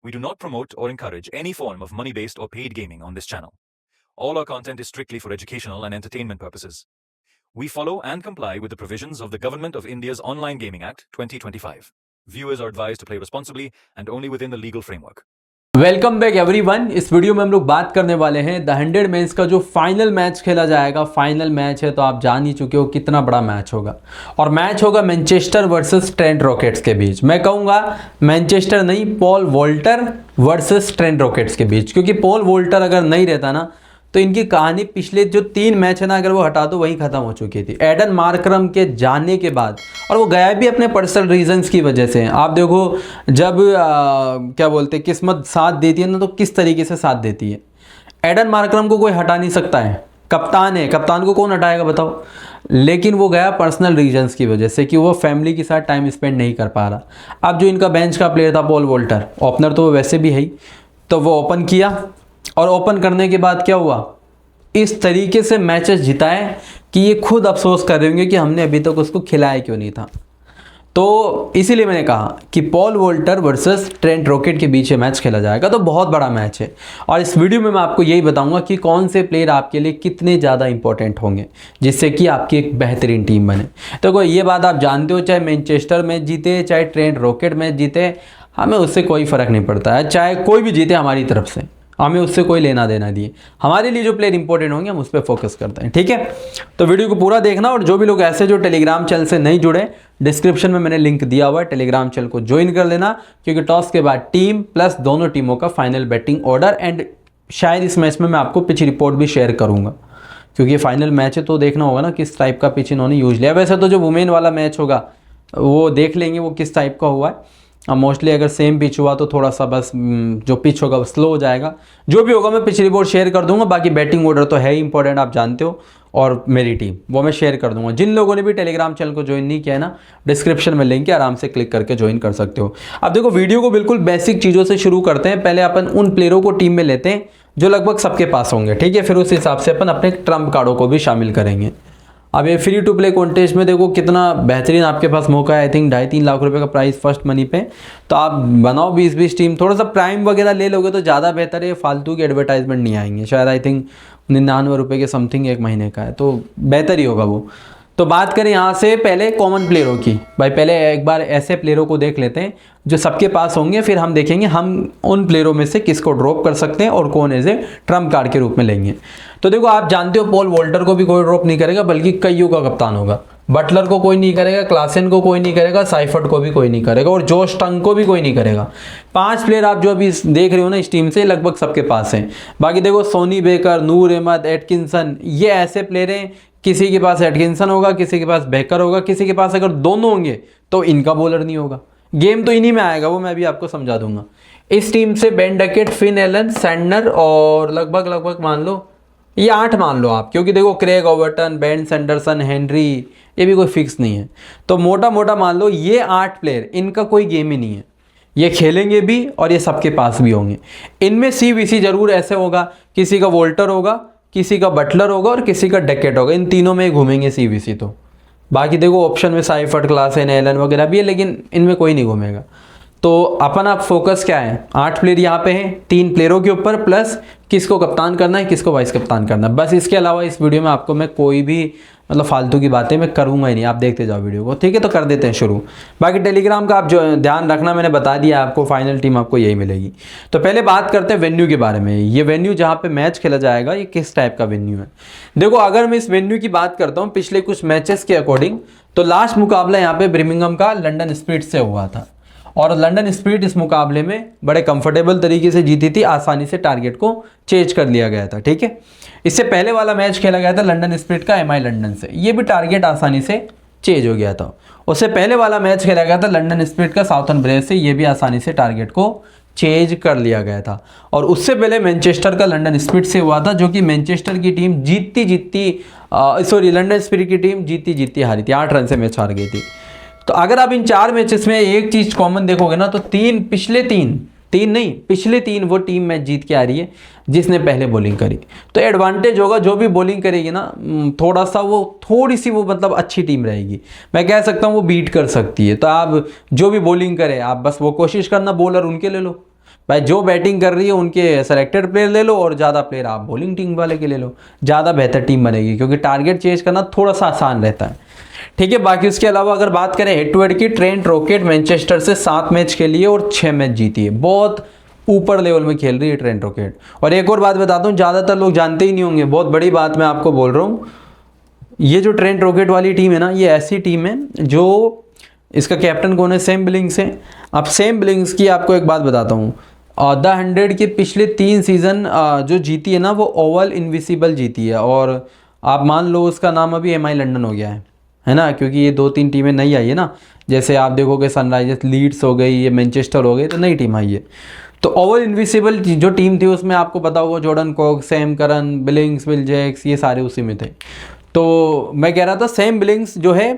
We do not promote or encourage any form of money-based or paid gaming on this channel. All our content is strictly for educational and entertainment purposes. We follow and comply with the provisions of the Government of India's Online Gaming Act 2025. Viewers are advised to play responsibly and only within the legal framework. Welcome back everyone. इस video में हम लोग बात करने वाले हैं the 100 mains का जो फाइनल मैच खेला जाएगा। फाइनल मैच है तो आप जान ही चुके हो कितना बड़ा मैच होगा, और मैच होगा मैनचेस्टर वर्सेस ट्रेंट रॉकेट्स के बीच। मैं कहूँगा मैनचेस्टर नहीं, Paul Walter versus Trent rockets के बीच, क्योंकि पॉल वॉल्टर अगर नहीं रहता ना तो इनकी कहानी पिछले जो 3 मैच है ना, अगर वो हटा दो वहीं ख़त्म हो चुकी थी एडन मार्करम के जाने के बाद। और वो गया भी अपने पर्सनल रीजंस की वजह से। आप देखो जब क्या बोलते हैं, किस्मत साथ देती है ना तो किस तरीके से साथ देती है। एडन मार्करम को कोई हटा नहीं सकता है, कप्तान है, कप्तान को कौन हटाएगा बताओ। लेकिन वो गया पर्सनल रीजंस की वजह से कि वो फैमिली के साथ टाइम स्पेंड नहीं कर पा रहा। अब जो इनका बेंच का प्लेयर था पॉल वॉल्टर, ओपनर तो वो वैसे भी है ही, तो वो ओपन किया, और ओपन करने के बाद क्या हुआ, इस तरीके से मैचेस जिताए कि ये खुद अफसोस कर रहे होंगे कि हमने अभी तक उसको खिलाया क्यों नहीं था। तो इसीलिए मैंने कहा कि Paul Walter versus Trent rocket के बीच मैच खेला जाएगा, तो बहुत बड़ा मैच है। और इस वीडियो में मैं आपको यही बताऊंगा कि कौन से प्लेयर आपके लिए कितने ज़्यादा इंपॉर्टेंट होंगे जिससे कि आपकी एक बेहतरीन टीम बने। तो कोई ये बात आप जानते हो, चाहे मैनचेस्टर मैच जीते चाहे ट्रेंट रॉकेट मैच जीते, हमें उससे कोई फ़र्क नहीं पड़ता है। चाहे कोई भी जीते हमारी तरफ से, हमें उससे कोई लेना देना दिए। हमारे लिए जो प्लेयर इंपॉर्टेंट होंगे हम उस पर फोकस करते हैं, ठीक है। तो वीडियो को पूरा देखना, और जो भी लोग ऐसे जो टेलीग्राम चैनल से नहीं जुड़े, डिस्क्रिप्शन में मैंने लिंक दिया हुआ है, टेलीग्राम चैनल को ज्वाइन कर लेना, क्योंकि टॉस के बाद टीम प्लस दोनों टीमों का फाइनल बैटिंग ऑर्डर, एंड शायद इस मैच में मैं आपको पिच रिपोर्ट भी शेयर करूँगा, क्योंकि फाइनल मैच है तो देखना होगा ना किस टाइप का पिच इन्होंने यूज लिया। वैसे तो जो वुमेन वाला मैच होगा वो देख लेंगे वो किस टाइप का हुआ है। अब मोस्टली अगर सेम पिच हुआ तो थोड़ा सा बस जो पिच होगा वो स्लो हो जाएगा। जो भी होगा मैं पिच रिपोर्ट शेयर कर दूंगा। बाकी बैटिंग ऑर्डर तो है ही इंपॉर्टेंट, आप जानते हो, और मेरी टीम वो मैं शेयर कर दूंगा। जिन लोगों ने भी टेलीग्राम चैनल को ज्वाइन नहीं किया है ना, डिस्क्रिप्शन में लिंक है, आराम से क्लिक करके ज्वाइन कर सकते हो। अब देखो वीडियो को बिल्कुल बेसिक चीज़ों से शुरू करते हैं। पहले अपन उन प्लेयरों को टीम में लेते हैं जो लगभग सबके पास होंगे, ठीक है। फिर उस हिसाब से अपन अपने ट्रम्प कार्डों को भी शामिल करेंगे। अब ये फ्री टू प्ले कॉन्टेस्ट में देखो कितना बेहतरीन आपके पास मौका है। आई थिंक 2.5-3 लाख रुपए का प्राइस फर्स्ट मनी पे। तो आप बनाओ 20-20 टीम, थोड़ा सा प्राइम वगैरह ले लोगे तो ज़्यादा बेहतर है। फालतू के एडवर्टाइजमेंट नहीं आएंगे। शायद आई थिंक 99 रुपये के समथिंग 1 महीने का है, तो बेहतर ही होगा वो। तो बात करें यहाँ से पहले कॉमन प्लेयरों की। भाई पहले एक बार ऐसे प्लेयरों को देख लेते हैं जो सबके पास होंगे, फिर हम देखेंगे हम उन प्लेयरों में से किसको ड्रॉप कर सकते हैं और कौन एज ए ट्रम्प कार्ड के रूप में लेंगे। तो देखो आप जानते हो पॉल वॉल्टर को भी कोई ड्रॉप नहीं करेगा, बल्कि कईयों का कप्तान होगा। बटलर को कोई नहीं करेगा, क्लासन को कोई नहीं करेगा, साइफर्ट को भी कोई नहीं करेगा, और जोश टंग को भी कोई नहीं करेगा। 5 प्लेयर आप जो अभी देख रहे हो ना इस टीम से, लगभग सबके पास हैं। बाकी देखो सोनी बेकर, नूर अहमद, एटकिंसन, ये ऐसे प्लेयर हैं, किसी के पास एटकिंसन होगा, किसी के पास बेकर होगा, किसी के पास अगर दोनों होंगे तो इनका बॉलर नहीं होगा। गेम तो इन्हीं में आएगा, वो मैं भी आपको समझा दूंगा। इस टीम से Ben Duckett, Finn Allen, Santner, और लगभग मान लो ये 8 मान लो आप, क्योंकि देखो Craig Overton, Ben Sanderson, Henry, ये भी कोई फिक्स नहीं है। तो मोटा मान लो ये 8 प्लेयर, इनका कोई गेम ही नहीं है। ये खेलेंगे भी और ये सबके पास भी होंगे। इनमें CVC जरूर ऐसे होगा, किसी का वॉल्टर होगा, किसी का बटलर होगा और किसी का डकेट होगा। इन तीनों में घूमेंगे CVC। तो बाकी देखो ऑप्शन में साइफर्ट, क्लासन, एलन वगैरह भी है, लेकिन इनमें कोई नहीं घूमेगा। तो अपन आप फोकस क्या है, 8 प्लेयर यहाँ पे हैं, 3 प्लेयरों के ऊपर, प्लस किसको कप्तान करना है, किसको वाइस कप्तान करना है, बस। इसके अलावा इस वीडियो में आपको मैं कोई भी मतलब फालतू की बातें मैं करूँगा ही नहीं। आप देखते जाओ वीडियो को, ठीक है। तो कर देते हैं शुरू। बाकी टेलीग्राम का आप जो ध्यान रखना, मैंने बता दिया आपको, फाइनल टीम आपको यही मिलेगी। तो पहले बात करते हैं वेन्यू के बारे में। ये वेन्यू जहाँ पे मैच खेला जाएगा ये किस टाइप का वेन्यू है। देखो अगर मैं इस वेन्यू की बात करता हूँ पिछले कुछ मैचेस के अकॉर्डिंग, तो लास्ट मुकाबला यहाँ पे बर्मिंघम का लंदन स्पिरिट से हुआ था, और लंदन स्पिरिट इस मुकाबले में बड़े कंफर्टेबल तरीके से जीती थी। आसानी से टारगेट को चेज कर लिया गया था, ठीक है। इससे पहले वाला मैच खेला गया था लंदन स्पिरिट का MI लंदन से, ये भी टारगेट आसानी से चेज हो गया था। उससे पहले वाला मैच खेला गया था लंदन स्पिरिट का साउथर्न ब्रेव से, ये भी आसानी से टारगेट को चेंज कर लिया गया था। और उससे पहले मैनचेस्टर का लंदन स्पिरिट से हुआ था, जो कि मैनचेस्टर की टीम लंदन स्पिरिट की टीम जीती हारी थी, 8 रन से मैच हार गई थी। तो अगर आप इन 4 मैचेस में एक चीज कॉमन देखोगे ना, तो पिछले तीन वो टीम मैच जीत के आ रही है जिसने पहले बॉलिंग करी। तो एडवांटेज होगा जो भी बॉलिंग करेगी ना, थोड़ी सी वो मतलब अच्छी टीम रहेगी। मैं कह सकता हूँ वो बीट कर सकती है। तो आप जो भी बॉलिंग करे, आप बस वो कोशिश करना बॉलर उनके ले लो। भाई जो बैटिंग कर रही है उनके सेलेक्टेड प्लेयर ले लो और ज़्यादा प्लेयर आप बॉलिंग टीम वाले के ले लो, ज़्यादा बेहतर टीम बनेगी, क्योंकि टारगेट चेज करना थोड़ा सा आसान रहता है। ठीक है, बाकी उसके अलावा अगर बात करें हेड टू हेड की, ट्रेंट रॉकेट मैनचेस्टर से 7 मैच खेली है और 6 मैच जीती है। बहुत ऊपर लेवल में खेल रही है ट्रेंट रॉकेट। और एक और बात बताता हूँ, ज़्यादातर लोग जानते ही नहीं होंगे, बहुत बड़ी बात मैं आपको बोल रहा हूँ, ये जो ट्रेंट रॉकेट वाली टीम है ना, ये ऐसी टीम है जो, इसका कैप्टन कौन है, सैम बिलिंग्स है। अब सैम बिलिंग्स की आपको एक बात बताता हूँ, द 100 के पिछले 3 सीज़न जो जीती है ना, वो ओवल इनविसिबल जीती है। और आप मान लो उसका नाम अभी MI लंदन हो गया है ना, क्योंकि ये 2-3 टीमें नई आई है ना, जैसे आप देखोगे सनराइजर्स, लीड्स हो गई, ये मैनचेस्टर हो गई, तो नई टीम आई है। तो ओवल इनविसिबल जो टीम थी उसमें आपको पता होगा Jordan Cox, Sam Curran, Billings, Will Jacks, ये सारे उसी में थे। तो मैं कह रहा था सैम बिलिंग्स जो है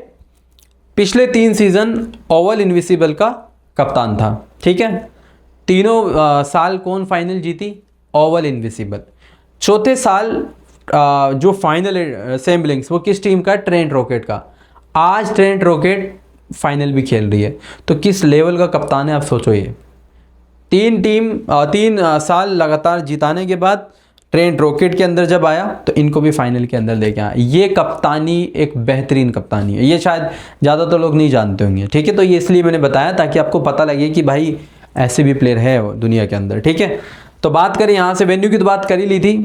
पिछले 3 सीज़न ओवल इनविसिबल का कप्तान था। ठीक है, तीनों साल कौन फाइनल जीती, ओवल इनविसिबल। चौथे साल जो फाइनल है सैम बिलिंग्स, वो किस टीम का, ट्रेंट रॉकेट का। आज ट्रेंट रॉकेट फाइनल भी खेल रही है, तो किस लेवल का कप्तान है आप सोचो। ये 3 साल लगातार जिताने के बाद ट्रेंट रॉकेट के अंदर जब आया तो इनको भी फाइनल के अंदर लेके आया। ये कप्तानी एक बेहतरीन कप्तानी है, ये शायद ज़्यादातर लोग नहीं जानते होंगे। ठीक है, तो ये इसलिए मैंने बताया ताकि आपको पता लगे कि भाई ऐसे भी प्लेयर है दुनिया के अंदर। ठीक है, तो बात करें यहाँ से वेन्यू की, तो बात कर ही ली थी।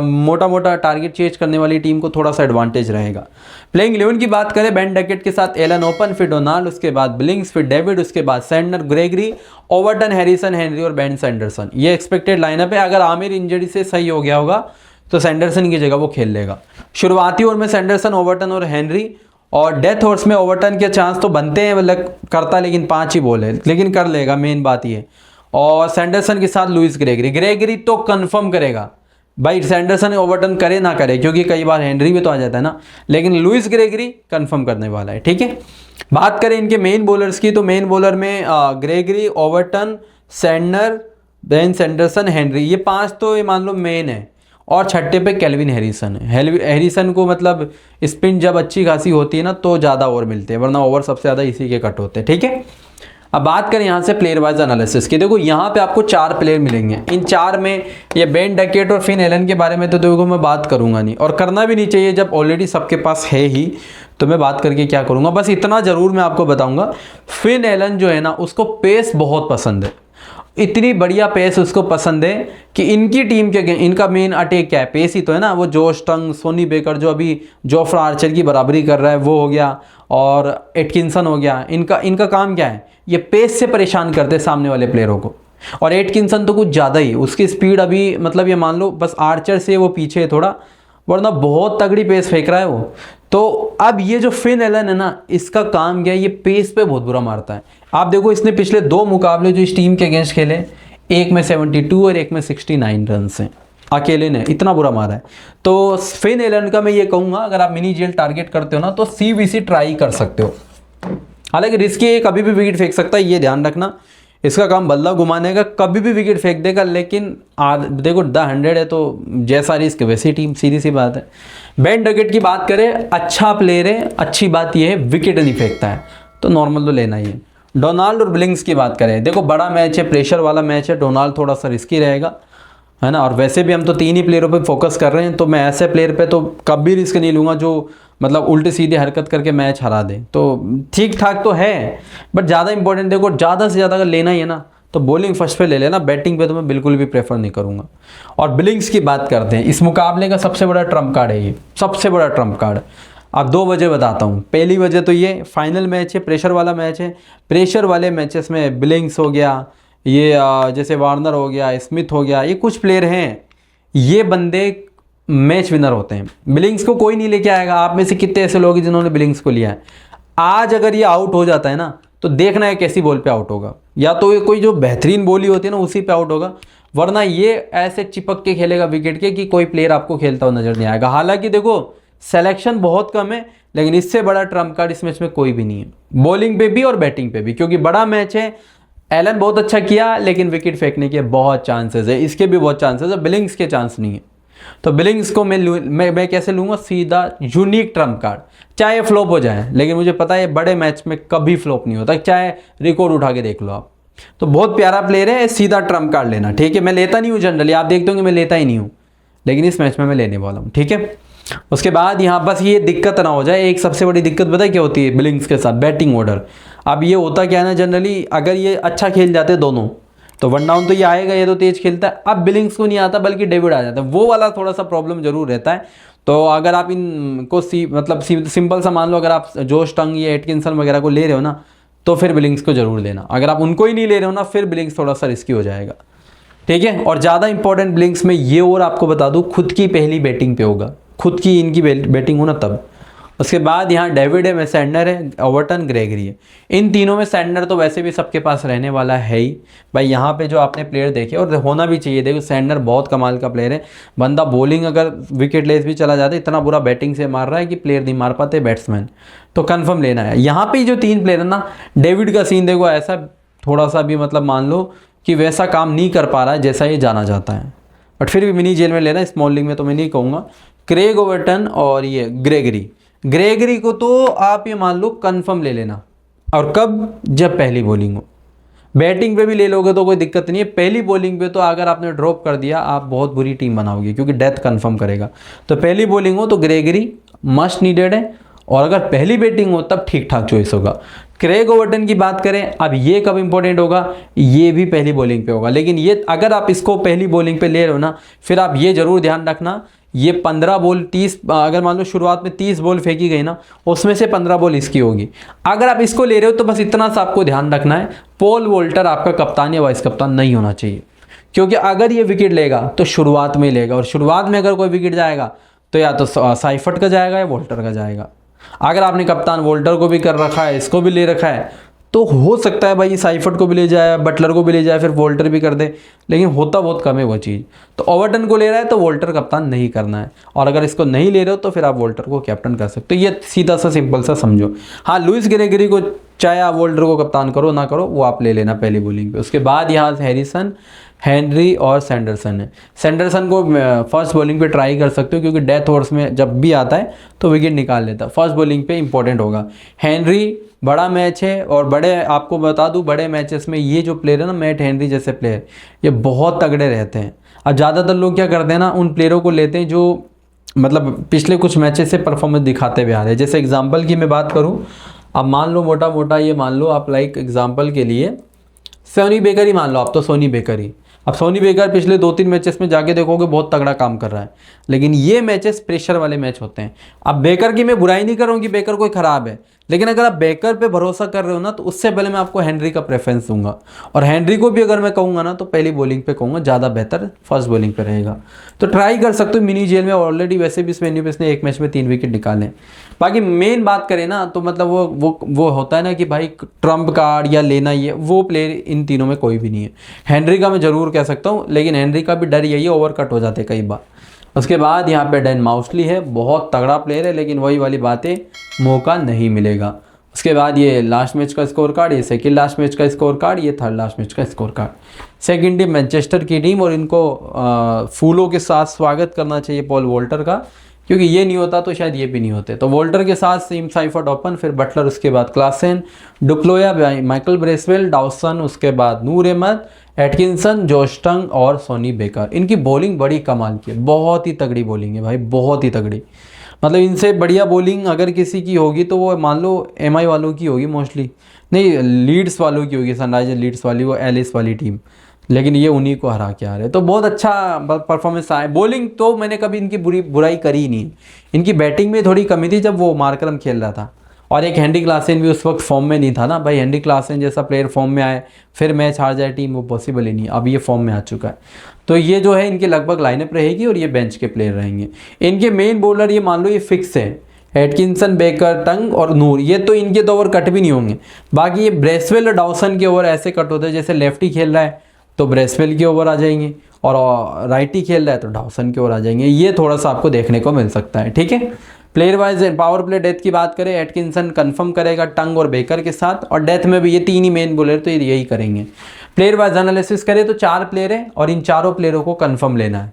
मोटा मोटा टारगेट चेज करने वाली टीम को थोड़ा सा एडवांटेज रहेगा। प्लेइंग 11 की बात करें, बेन डकेट के साथ एलन ओपन, फिर डोनाल्ड, उसके बाद बिलिंग्स, फिर डेविड, उसके बाद Santner, Gregory, Overton, Harrison, Henry और बेन सैंडरसन। ये एक्सपेक्टेड लाइनअप है। अगर आमिर इंजरी से सही हो गया होगा तो सैंडरसन की जगह वो खेल लेगा। शुरुआती ओवर में सैंडरसन, ओवरटन और हेनरी, और डेथ ओवर्स में ओवरटन के चांस तो बनते हैं, मतलब करता लेकिन 5 ही बॉल है, लेकिन कर लेगा, मेन बात ये। और सैंडरसन के साथ लुइस ग्रेगरी तो कंफर्म करेगा भाई, सैंडरसन ओवरटन करे ना करे, क्योंकि कई बार हेनरी भी तो आ जाता है ना, लेकिन लुइस ग्रेगरी कंफर्म करने वाला है। ठीक है, बात करें इनके मेन बॉलर्स की, तो मेन बॉलर में Gregory, Overton, Santner, Ben Sanderson, Henry, ये 5 तो ये मान लो मेन है। और छठे पे केल्विन हैरिसन है। हैरिसन को मतलब स्पिन जब अच्छी खासी होती है ना तो ज़्यादा ओवर मिलते हैं, वरना ओवर सबसे ज़्यादा इसी के कट होते हैं। ठीक है, अब बात करें यहाँ से प्लेयर वाइज एनालिसिस की। देखो यहाँ पे आपको 4 प्लेयर मिलेंगे, इन 4 में ये बेन डकेट और फिन एलन के बारे में तो देखो मैं बात करूँगा नहीं, और करना भी नहीं चाहिए जब ऑलरेडी सबके पास है ही, तो मैं बात करके क्या करूँगा। बस इतना ज़रूर मैं आपको बताऊँगा, फिन एलन जो है ना उसको पेस बहुत पसंद है, इतनी बढ़िया पेस उसको पसंद है कि इनकी टीम के इनका मेन अटैक क्या है, पेस ही तो है ना। वो जोश टंग, सोनी बेकर जो अभी जोफ्रा आर्चर की बराबरी कर रहा है वो हो गया, और एटकिंसन हो गया, इनका काम क्या है, ये पेस से परेशान करते हैं सामने वाले प्लेयरों को। और एटकिंसन तो कुछ ज़्यादा ही, उसकी स्पीड अभी मतलब ये मान लो बस आर्चर से वो पीछे है थोड़ा, वरना बहुत तगड़ी पेस फेंक रहा है वो। तो अब ये जो फिन एलन है ना, इसका काम क्या है, ये पेस पे बहुत बुरा मारता है। आप देखो इसने पिछले 2 मुकाबले जो इस टीम के अगेंस्ट खेले, एक में 72 और एक में 69 रन से अकेले ने इतना बुरा मारा है। तो फिन एलन का मैं ये कहूँगा, अगर आप मिनी जेल टारगेट करते हो ना तो CVC ट्राई कर सकते हो। हालांकि रिस्की है, कभी भी विकेट फेंक सकता है, ये ध्यान रखना। इसका काम बल्ला घुमाने का, कभी भी विकेट फेंक देगा, लेकिन देखो द 100 है तो जैसा रिस्क वैसी टीम, सीधी सी बात है। बेन डकेट की बात करें, अच्छा प्लेयर है, अच्छी बात यह है विकेट नहीं फेंकता है, तो नॉर्मल तो लेना ही है। डोनाल्ड और बिलिंग्स की बात करें, देखो बड़ा मैच है, प्रेशर वाला मैच है, डोनाल्ड थोड़ा सा रिस्की रहेगा, है ना। और वैसे भी हम तो 3 ही प्लेयरों पे फोकस कर रहे हैं, तो मैं ऐसे प्लेयर पे तो कभी रिस्क नहीं लूँगा जो मतलब उल्टे सीधे हरकत करके मैच हरा दे। तो ठीक ठाक तो है, बट ज़्यादा इंपॉर्टेंट देखो, ज़्यादा से ज़्यादा अगर लेना ही है ना तो बॉलिंग फर्स्ट पे ले लेना, बैटिंग पे तो मैं बिल्कुल भी प्रेफर नहीं करूँगा। और बिलिंग्स की बात करते हैं, इस मुकाबले का सबसे बड़ा ट्रम्प कार्ड है ये, सबसे बड़ा ट्रम्प कार्ड। अब 2 वजह बताता हूँ। पहली वजह तो ये फाइनल मैच है, प्रेशर वाला मैच है। प्रेशर वाले मैचेस में बिलिंग्स हो गया, ये जैसे वार्नर हो गया, स्मिथ हो गया, ये कुछ प्लेयर हैं, ये बंदे मैच विनर होते हैं। बिलिंग्स को कोई नहीं लेके आएगा। आप में से कितने ऐसे लोग हैं जिन्होंने बिलिंग्स को लिया है? आज अगर ये आउट हो जाता है ना तो देखना है कैसी बॉल पे आउट होगा, या तो ये कोई जो बेहतरीन बॉल ही होती है ना उसी पे आउट होगा, वरना ये ऐसे चिपक के खेलेगा विकेट के कि कोई प्लेयर आपको खेलता हुआ नजर नहीं आएगा। हालांकि देखो सिलेक्शन बहुत कम है, लेकिन इससे बड़ा ट्रम्प कार्ड इस मैच में कोई भी नहीं है, बॉलिंग पे भी और बैटिंग पे भी, क्योंकि बड़ा मैच है। एलन बहुत अच्छा किया, लेकिन विकेट फेंकने के बहुत चांसेस है, इसके भी बहुत चांसेस है, बिलिंग्स के चांस नहीं है। तो बिलिंग्स को मैं कैसे लूँगा? सीधा यूनिक ट्रम्प कार्ड, चाहे ये फ्लॉप हो जाए, लेकिन मुझे पता है बड़े मैच में कभी फ्लॉप नहीं होता, चाहे रिकॉर्ड उठा के देख लो आप। तो बहुत प्यारा प्लेयर है, सीधा ट्रम्प कार्ड लेना, ठीक है। मैं लेता नहीं हूँ जनरली, आप देखते होंगे मैं लेता ही नहीं हूँ, लेकिन इस मैच में मैं लेने वाला हूँ, ठीक है। उसके बाद यहाँ बस ये दिक्कत ना हो जाए, एक सबसे बड़ी दिक्कत पता है क्या होती है बिलिंग्स के साथ, बैटिंग ऑर्डर। अब ये होता क्या है ना, जनरली अगर ये अच्छा खेल जाते दोनों तो वन डाउन तो ये आएगा, ये तो तेज खेलता है। अब बिलिंग्स को नहीं आता बल्कि डेविड आ जाता है, वो वाला थोड़ा सा प्रॉब्लम जरूर रहता है। तो अगर आप इनको सिंपल सा मान लो, अगर आप जोश टंग या एटकिंसन वगैरह को ले रहे हो ना, तो फिर बिलिंग्स को जरूर लेना। अगर आप उनको ही नहीं ले रहे हो ना, फिर बिलिंग्स थोड़ा सा रिस्की हो जाएगा, ठीक है। और ज़्यादा इंपॉर्टेंट बिलिंग्स में ये और आपको बता दूँ, खुद की पहली बैटिंग पे होगा, खुद की इनकी बैटिंग हो ना तब। उसके बाद यहाँ डेविड है, सैंडर है, ओवर्टन, ग्रेगरी है। इन तीनों में सैंडर तो वैसे भी सबके पास रहने वाला है ही भाई। यहाँ पे जो आपने प्लेयर देखे, और होना भी चाहिए, देखो सैंडर बहुत कमाल का प्लेयर है बंदा। बॉलिंग अगर विकेट लेस भी चला जाता है, इतना बुरा बैटिंग से मार रहा है कि प्लेयर नहीं मार पाते बैट्समैन, तो कन्फर्म लेना है। यहाँ पे जो तीन प्लेयर है ना, डेविड का सीन देखो ऐसा, थोड़ा सा भी मतलब मान लो कि वैसा काम नहीं कर पा रहा है जैसा ये जाना जाता है, बट फिर भी मिनी जेल में लेना, स्मॉल लीग में तो मैं नहीं कहूँगा। क्रेग ओवर्टन और ये ग्रेगरी को तो आप ये मान लो कंफर्म ले लेना। और कब? जब पहली बॉलिंग हो। बैटिंग पे भी ले लोगे तो कोई दिक्कत नहीं है, पहली बॉलिंग पे तो अगर आपने ड्रॉप कर दिया आप बहुत बुरी टीम बनाओगे, क्योंकि डेथ कंफर्म करेगा। तो पहली बॉलिंग हो तो ग्रेगरी मस्ट नीडेड है, और अगर पहली बैटिंग हो तब ठीक ठाक चॉइस होगा। क्रेग ओवर्टन की बात करें, अब ये कब इंपॉर्टेंट होगा, ये भी पहली बॉलिंग पे होगा। लेकिन ये अगर आप इसको पहली बॉलिंग पे ले रहे हो ना, फिर आप ये जरूर ध्यान रखना, ये 15 बॉल 30, अगर मान लो शुरुआत में 30 बॉल फेंकी गई ना, उसमें से 15 बॉल इसकी होगी। अगर आप इसको ले रहे हो तो बस इतना सा आपको ध्यान रखना है, पॉल वोल्टर आपका कप्तान या वाइस कप्तान नहीं होना चाहिए, क्योंकि अगर ये विकेट लेगा तो शुरुआत में ही लेगा, और शुरुआत में अगर कोई विकेट जाएगा तो या तो साइफर्ट का जाएगा या वोल्टर का जाएगा। अगर आपने कप्तान वोल्टर को भी कर रखा है, इसको भी ले रखा है, तो हो सकता है भाई साइफर्ट को भी ले जाए, बटलर को भी ले जाए, फिर वोल्टर भी कर दे, लेकिन होता बहुत कम है वो चीज़। तो ओवर्टन को ले रहा है तो वोल्टर कप्तान नहीं करना है, और अगर इसको नहीं ले रहे हो तो फिर आप वोल्टर को कैप्टन कर सकते हो। ये सीधा सा सिंपल सा समझो। हाँ, लुइस ग्रेगरी को चाहे आप वोल्टर को कप्तान करो ना करो, वो आप ले लेना पहली बॉलिंग पे। उसके बाद यहाँ हैरिसन, हेनरी और सैंडरसन है। सैंडरसन को फर्स्ट बॉलिंग पे ट्राई कर सकते हो, क्योंकि डेथ ओवर्स में जब भी आता है तो विकेट निकाल लेता है, फर्स्ट बॉलिंग पे इंपॉर्टेंट होगा। हेनरी बड़ा मैच है, और बड़े आपको बता दूं बड़े मैचेस में ये जो प्लेयर है ना, मैट हेनरी जैसे प्लेयर, ये बहुत तगड़े रहते हैं। अब ज़्यादातर लोग क्या करते हैं ना, उन प्लेयरों को लेते हैं जो मतलब पिछले कुछ मैचेस से परफॉर्मेंस दिखाते हुए आ रहे हैं। जैसे एग्जाम्पल की मैं बात करूँ, अब मान लो मोटा मोटा ये मान लो आप, लाइक एग्जाम्पल के लिए सोनी बेकर ही मान लो आप, तो सोनी बेकर ही। अब सोनी बेकर पिछले 2-3 मैचेस में जाके देखोगे बहुत तगड़ा काम कर रहा है, लेकिन ये मैचेस प्रेशर वाले मैच होते हैं। अब बेकर की मैं बुराई नहीं कर रहा हूँ कि बेकर कोई ख़राब है, लेकिन अगर आप बेकर पे भरोसा कर रहे हो ना, तो उससे पहले मैं आपको हेनरी का प्रेफरेंस दूंगा। और हेनरी को भी अगर मैं कहूँगा ना, तो पहली बॉलिंग पे कहूँगा, ज़्यादा बेहतर फर्स्ट बॉलिंग पे रहेगा। तो ट्राई कर सकते हो मिनी जेल में, ऑलरेडी वैसे भी इस वेन्यू पे इसने एक मैच में 3 विकेट निकाले। बाकी मेन बात करें ना, तो मतलब वो होता है ना कि भाई ट्रम्प कार्ड या लेना, ये वो प्लेयर इन तीनों में कोई भी नहीं है। हेनरी का मैं ज़रूर कह सकता हूँ, लेकिन हेनरी का भी डर यही है, ओवर कट हो जाते कई बार। उसके बाद यहाँ पे डैन माउस्ली है, बहुत तगड़ा प्लेयर है, लेकिन वही वाली बातें, मौका नहीं मिलेगा। उसके बाद ये लास्ट मैच का स्कोर कार्ड, ये सेकंड लास्ट मैच का स्कोर कार्ड, ये थर्ड लास्ट मैच का score card. Second team Manchester की टीम, और इनको फूलों के साथ स्वागत करना चाहिए पॉल वोल्टर का, क्योंकि ये नहीं होता तो शायद ये भी नहीं होते। तो वोल्टर के साथ सीम साइफर्ट ओपन, फिर बटलर, उसके बाद क्लासन, डुप्लोया, माइकल ब्रेसवेल, डाउसन, उसके बाद नूर अहमद, एटकिंसन, जोश टंग और सोनी बेकर। इनकी बॉलिंग बड़ी कमाल की है, बहुत ही तगड़ी बॉलिंग है भाई, बहुत ही तगड़ी। मतलब इनसे बढ़िया बॉलिंग अगर किसी की होगी तो वो मान लो एमआई वालों की होगी मोस्टली, नहीं लीड्स वालों की होगी, सनराइजर लीड्स वाली, वो एलिस वाली टीम, लेकिन ये उन्हीं को हरा के आ रहे हैं। तो बहुत अच्छा परफॉर्मेंस आया। बॉलिंग तो मैंने कभी इनकी बुराई करी ही नहीं, इनकी बैटिंग में थोड़ी कमी थी जब वो मार्करम खेल रहा था, और एक हेनरी क्लासन भी उस वक्त फॉर्म में नहीं था ना भाई। हेनरी क्लासन जैसा प्लेयर फॉर्म में आए फिर मैच हार जाए टीम, वो पॉसिबल ही नहीं। अब ये फॉर्म में आ चुका है, तो ये जो है इनकी लगभग लाइनअप रहेगी, और ये बेंच के प्लेयर रहेंगे। इनके मेन बॉलर ये मान लो ये फिक्स है, एटकिंसन, बेकर, टंग और नूर, ये तो इनके तो ओवर कट भी नहीं होंगे। बाकी ये ब्रेसवेल और डाउसन के ओवर ऐसे कट होते हैं, जैसे लेफ्टी खेल रहा है तो ब्रेसवेल के ओवर आ जाएंगे, और राइटी खेल रहा है तो डाउसन के ओवर आ जाएंगे। ये थोड़ा सा आपको देखने को मिल सकता है, ठीक है। Player wise power play death की बात करें, एटकिंसन कंफर्म करेगा टंग और बेकर के साथ, और डेथ में भी ये 3 ही मेन बॉलर तो यही करेंगे। प्लेयर वाइज एनालिसिस करें तो 4 प्लेयर है, और इन चारों प्लेयरों को कंफर्म लेना है,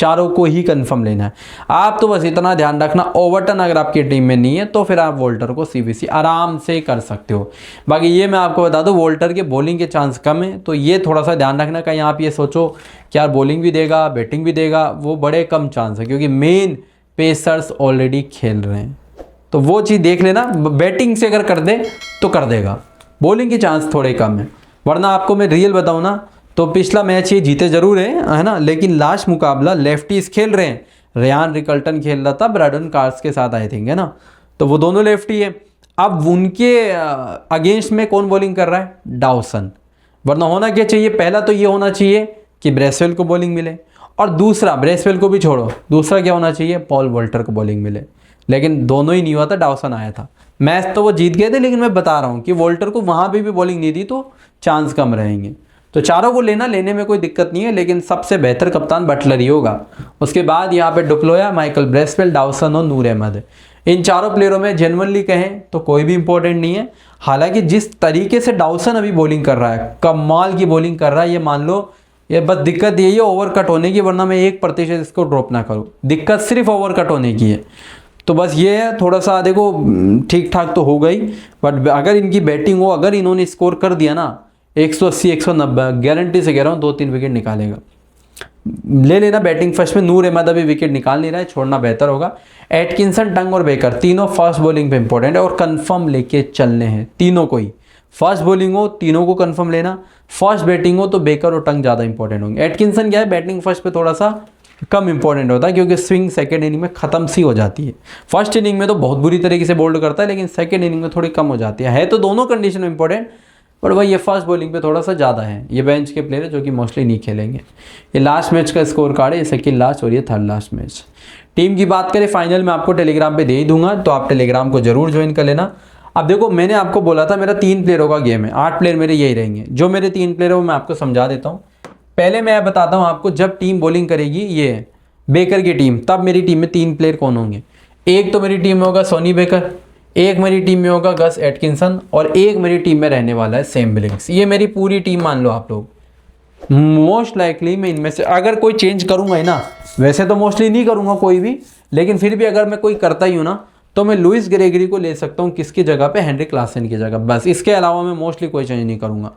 चारों को ही कंफर्म लेना है। आप तो बस इतना ध्यान रखना, ओवरटन अगर आपकी टीम में नहीं है तो फिर आप वोल्टर को सीवीसी आराम से कर सकते हो। बाकी ये मैं आपको बता दूं, वोल्टर के बॉलिंग के चांस कम है, तो ये थोड़ा सा ध्यान रखना। कहीं आप ये सोचो कि यार बॉलिंग भी देगा बैटिंग भी देगा, वो बड़े कम चांस है, क्योंकि मेन पेसर्स ऑलरेडी खेल रहे हैं। तो वो चीज़ देख लेना, बैटिंग से अगर कर दे तो कर देगा, बॉलिंग के चांस थोड़े कम है। वरना आपको मैं रियल बताऊँ ना, तो पिछला मैच ये जीते जरूर है ना, लेकिन लास्ट मुकाबला लेफ्टीज खेल रहे हैं। रेयान रिकल्टन खेल रहा था ब्रैडन कार्स के साथ, आई थिंक, है ना, तो वो दोनों लेफ्टी है। अब उनके अगेंस्ट में कौन बॉलिंग कर रहा है? डाउसन। वरना होना क्या चाहिए? पहला तो ये होना चाहिए कि ब्रेसवेल को बॉलिंग मिले, और दूसरा, ब्रेसवेल को भी छोड़ो, दूसरा क्या होना चाहिए? पॉल वॉल्टर को बॉलिंग मिले। लेकिन दोनों ही नहीं हुआ था, डाउसन आया था। मैच तो वो जीत गए थे, लेकिन मैं बता रहा हूँ कि वॉल्टर को वहाँ पे भी बॉलिंग नहीं दी तो चांस कम रहेंगे। तो चारों को लेने में कोई दिक्कत नहीं है, लेकिन सबसे बेहतर कप्तान बटलर ही होगा। उसके बाद यहाँ पे डुप्लोया, माइकल ब्रेसवेल, डाउसन और नूर अहमद है। इन चारों प्लेयरों में जेन्युइनली कहें तो कोई भी इंपॉर्टेंट नहीं है। हालांकि जिस तरीके से डाउसन अभी बॉलिंग कर रहा है, कमाल की बॉलिंग कर रहा है, ये मान लो, ये बस दिक्कत यही है ओवर कट होने की, वरना मैं 1% इसको ड्रॉप ना करूँ। दिक्कत सिर्फ ओवर कट होने की है। तो बस ये है, थोड़ा सा देखो ठीक ठाक तो हो गई, बट अगर इनकी बैटिंग हो, अगर इन्होंने स्कोर कर दिया ना 180 190, गारंटी से कह रहा हूँ 2-3 विकेट निकालेगा। ले लेना बैटिंग फर्स्ट में। नूर अहमद अभी विकेट निकाल नहीं रहा है, छोड़ना बेहतर होगा। एटकिंसन, टंग और बेकर तीनों फर्स्ट बॉलिंग पे इंपॉर्टेंट है और कंफर्म लेके चलने हैं तीनों को ही। फर्स्ट बॉलिंग हो तीनों को कंफर्म लेना, फर्स्ट बैटिंग हो तो बेकर और टंग ज़्यादा इंपॉर्टेंट होंगे। एटकिंसन क्या है, बैटिंग फर्स्ट पे थोड़ा सा कम इंपॉर्टेंट होता है, क्योंकि स्विंग सेकेंड इनिंग में ख़त्म सी हो जाती है। फर्स्ट इनिंग में तो बहुत बुरी तरीके से बोल्ड करता है, लेकिन सेकेंड इनिंग में थोड़ी कम हो जाती है तो दोनों कंडीशन में इंपॉर्टेंट, बट भाई ये फर्स्ट बॉलिंग पे थोड़ा सा ज़्यादा है। ये बेंच के प्लेयर है जो कि मोस्टली नहीं खेलेंगे। ये लास्ट मैच का स्कोर कार्ड है, ये सेकेंड लास्ट और ये थर्ड लास्ट मैच। टीम की बात करें, फाइनल में आपको टेलीग्राम पे दे ही दूंगा, तो आप टेलीग्राम को जरूर ज्वाइन कर लेना। अब देखो, मैंने आपको बोला था मेरा 3 प्लेयरों का गेम है, 8 प्लेयर मेरे यही रहेंगे। जो मेरे 3 प्लेयर है वो मैं आपको समझा देता हूँ। पहले मैं बताता हूँ आपको, जब टीम बॉलिंग करेगी ये बेकर की टीम, तब मेरी टीम में 3 प्लेयर कौन होंगे। एक तो मेरी टीम में होगा सोनी बेकर, एक मेरी टीम में होगा गस एटकिंसन, और एक मेरी टीम में रहने वाला है सैम बिलिंग्स। ये मेरी पूरी टीम मान लो आप लोग। मोस्ट लाइकली मैं इनमें से अगर कोई चेंज करूंगा ही ना, वैसे तो मोस्टली नहीं करूंगा कोई भी, लेकिन फिर भी अगर मैं कोई करता ही हूँ ना, तो मैं लुइस ग्रेगरी को ले सकता हूँ किसकी जगह पे, हेनरिक क्लासन की जगह। बस इसके अलावा मैं मोस्टली कोई चेंज नहीं करूँगा।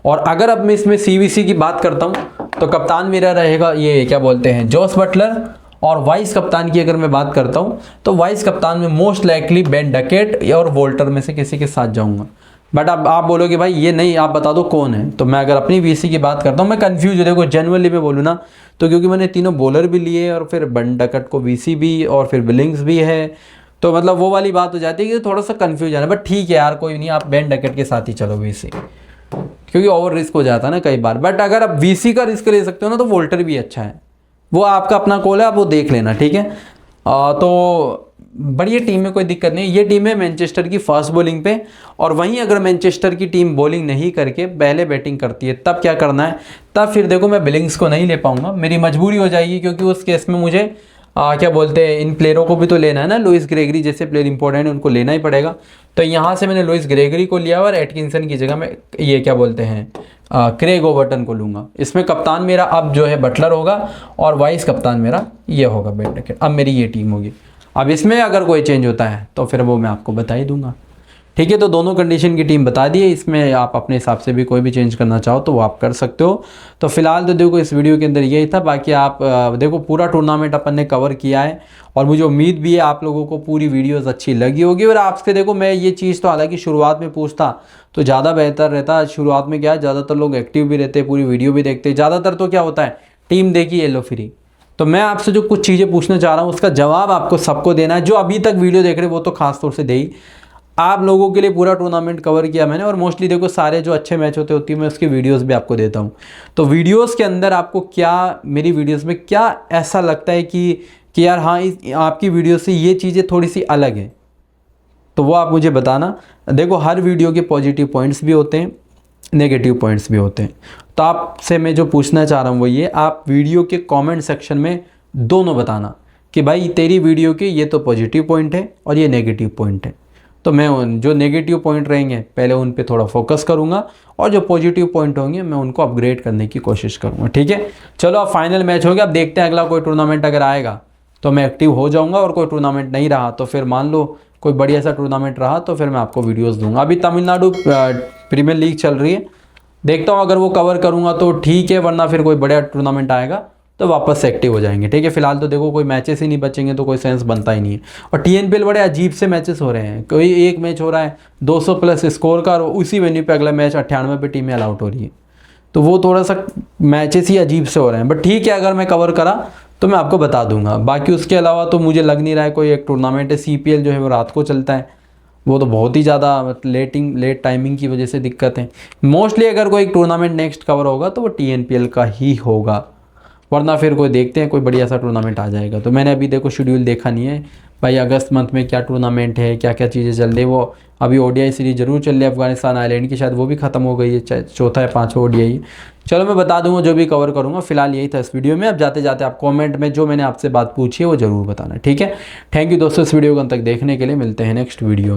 और अगर अब मैं इसमें सीवीसी की बात करता हूँ, तो कप्तान मेरा रहेगा ये क्या बोलते हैं, जोस बटलर। और वाइस कप्तान की अगर मैं बात करता हूँ, तो वाइस कप्तान में मोस्ट लाइकली बेन डकेट और वोल्टर में से किसी के साथ जाऊँगा। बट अब आप बोलोगे भाई ये नहीं, आप बता दो कौन है। तो मैं अगर अपनी वीसी की बात करता हूँ, मैं कंफ्यूज हूँ। देखो जेनुअनली मैं बोलूँ ना, तो क्योंकि मैंने तीनों बॉलर भी लिए और फिर बेन डकेट को वीसी भी और फिर बिलिंग्स भी है, तो मतलब वो वाली बात हो जाती है कि थोड़ा सा कन्फ्यूजन है। बट ठीक है यार, कोई नहीं, आप बेन डकेट के साथ ही चलो वीसी, क्योंकि ओवर रिस्क हो जाता है ना कई बार। बट अगर आप वीसी का रिस्क ले सकते हो ना, तो वोल्टर भी अच्छा है। वो आपका अपना कॉल है, आप वो देख लेना, ठीक है। तो बढ़िया टीम में कोई दिक्कत नहीं। ये टीम है मैनचेस्टर की फास्ट बॉलिंग पे, और वहीं अगर मैनचेस्टर की टीम बॉलिंग नहीं करके पहले बैटिंग करती है, तब क्या करना है, तब फिर देखो मैं बिलिंग्स को नहीं ले पाऊंगा, मेरी मजबूरी हो जाएगी, क्योंकि उस केस में मुझे क्या बोलते हैं, इन प्लेयरों को भी तो लेना है ना। लुइस ग्रेगरी जैसे प्लेयर इंपॉर्टेंट है, उनको लेना ही पड़ेगा। तो यहाँ से मैंने लुइस ग्रेगरी को लिया और एटकिंसन की जगह में ये क्या बोलते हैं, क्रेग ओवर्टन को लूँगा। इसमें कप्तान मेरा अब जो है बटलर होगा, और वाइस कप्तान मेरा ये होगा बेन डकेट। अब मेरी ये टीम होगी। अब इसमें अगर कोई चेंज होता है तो फिर वो मैं आपको बता ही दूंगा, ठीक है। तो दोनों कंडीशन की टीम बता दी है। इसमें आप अपने हिसाब से भी कोई भी चेंज करना चाहो तो वो आप कर सकते हो। तो फिलहाल तो देखो इस वीडियो के अंदर यही था। बाकी आप देखो पूरा टूर्नामेंट अपन ने कवर किया है, और मुझे उम्मीद भी है आप लोगों को पूरी वीडियोस अच्छी लगी होगी। और आपसे देखो मैं ये चीज़ तो हालांकि शुरुआत में पूछता तो ज़्यादा बेहतर रहता। शुरुआत में क्या है, ज़्यादातर लोग एक्टिव भी रहते, पूरी वीडियो भी देखते। ज़्यादातर तो क्या होता है, टीम देखी येलो फ्री। तो मैं आपसे जो कुछ चीज़ें पूछना चाह रहा हूँ, उसका जवाब आपको सबको देना है। जो अभी तक वीडियो देख रहे हैं वो तो खास तौर से दे ही। आप लोगों के लिए पूरा टूर्नामेंट कवर किया मैंने, और मोस्टली देखो सारे जो अच्छे मैच होती है मैं उसकी वीडियोस भी आपको देता हूँ। तो वीडियोस के अंदर आपको क्या, मेरी वीडियोस में क्या ऐसा लगता है कि यार हाँ आपकी वीडियो से ये चीज़ें थोड़ी सी अलग है, तो वो आप मुझे बताना। देखो हर वीडियो के पॉजिटिव पॉइंट्स भी होते हैं, नेगेटिव पॉइंट्स भी होते हैं। तो आपसे मैं जो पूछना चाह रहा हूँ वो ये, आप वीडियो के कमेंट सेक्शन में दोनों बताना कि भाई तेरी वीडियो के ये तो पॉजिटिव पॉइंट है और ये नेगेटिव पॉइंट है। तो मैं उन जो नेगेटिव पॉइंट रहेंगे पहले उन पे थोड़ा फोकस करूँगा और जो पॉजिटिव पॉइंट होंगे मैं उनको अपग्रेड करने की कोशिश करूँगा। ठीक है, चलो अब फाइनल मैच हो गया। अब देखते हैं अगला कोई टूर्नामेंट अगर आएगा तो मैं एक्टिव हो जाऊँगा, और कोई टूर्नामेंट नहीं रहा तो फिर मान लो कोई बढ़िया सा टूर्नामेंट रहा तो फिर मैं आपको वीडियोज़ दूँगा। अभी तमिलनाडु प्रीमियर लीग चल रही है, देखता हूँ अगर वो कवर करूँगा तो ठीक है, वरना फिर कोई बढ़िया टूर्नामेंट आएगा तो वापस से एक्टिव हो जाएंगे। ठीक है, फिलहाल तो देखो कोई मैचेस ही नहीं बचेंगे तो कोई सेंस बनता ही नहीं है। और TNPL बड़े अजीब से मैचेस हो रहे हैं, कोई एक मैच हो रहा है 200 प्लस स्कोर का और उसी वेन्यू पे अगला मैच 98 पे टीमें अलाउट हो रही है, तो वो थोड़ा सा मैचेस ही अजीब से हो रहे हैं। बट ठीक है, अगर मैं कवर करा तो मैं आपको बता दूंगा। बाकी उसके अलावा तो मुझे लग नहीं रहा है कोई एक टूर्नामेंट है। CPL जो है वो रात को चलता है, वो तो बहुत ही ज़्यादा लेट टाइमिंग की वजह से दिक्कत है। मोस्टली अगर कोई टूर्नामेंट नेक्स्ट कवर होगा तो वो TNPL का ही होगा, वरना फिर कोई देखते हैं कोई बढ़िया सा टूर्नामेंट आ जाएगा। तो मैंने अभी देखो शेड्यूल देखा नहीं है भाई, अगस्त मंथ में क्या टूर्नामेंट है, क्या क्या चीज़ें चल रही है। वो अभी ODI सीरीज जरूर चल रही है अफगानिस्तान आइलैंड की, शायद वो भी खत्म हो गई है, चौथा या पाँचवा ODI है। चलो मैं बता दूंगा जो भी कवर करूँगा। फिलहाल यही था इस वीडियो में। अब जाते जाते आप कॉमेंट में जो मैंने आपसे बात पूछी है वो ज़रूर बताना। ठीक है, थैंक यू दोस्तों इस वीडियो को अंत तक देखने के लिए। मिलते हैं नेक्स्ट वीडियो में।